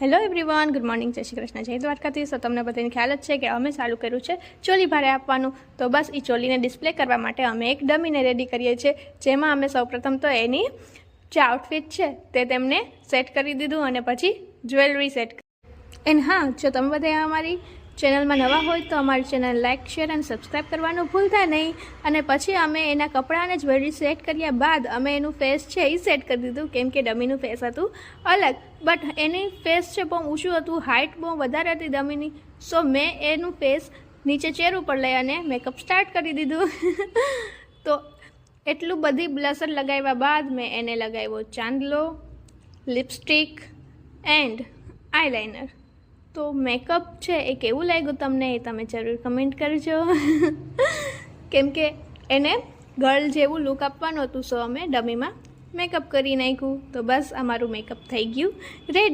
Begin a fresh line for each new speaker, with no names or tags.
Hello everyone, good morning, જય શ્રી કૃષ્ણ, જય દ્વારકાધીશ। તો તમને બધાને ખ્યાલ જ છે કે અમે ચાલુ કર્યું છે ચોલી ભારે આપવાનું। તો બસ એ ચોલીને ડિસ્પ્લે કરવા માટે અમે એક ડમીને રેડી કરીએ છીએ, જેમાં અમે સૌપ્રથમ તો એની જે આઉટફિટ છે તે તેમને સેટ કરી દીધું અને પછી જ્વેલરી સેટ કરી। એન્ડ હા, જો તમે બધા અમારી ચેનલમાં નવા હોય તો અમારી ચેનલ લાઇક, શેર અને સબસ્ક્રાઈબ કરવાનું ભૂલતા નહીં। અને પછી અમે એના કપડાં અને જ્વેલરી સેટ કર્યા બાદ અમે એનું ફેસ છે એ સેટ કરી દીધું, કેમ કે ડમીનું ફેસ હતું અલગ, બટ એની ફેસ છે બહુ ઊંચું હતું, હાઇટ બહુ વધારે હતી ડમીની। સો મેં એનું ફેસ નીચે ચેર ઉપર લઈ અને મેકઅપ સ્ટાર્ટ કરી દીધું। તો એટલું બધી બ્લશર લગાવ્યા બાદ મેં એને લગાવ્યો ચાંદલો, લિપસ્ટિક એન્ડ આઈલાઇનર। તો મેકઅપ છે એ કેવું લાગ્યું તમને એ તમે જરૂર કમેન્ટ કરજો। કેમ કે એને ગર્લ જેવું લુક આપવાનું હતું, સો અમે ડમીમાં મેકઅપ કરી નાખ્યું। તો બસ અમારું મેકઅપ થઈ ગયું રેડી।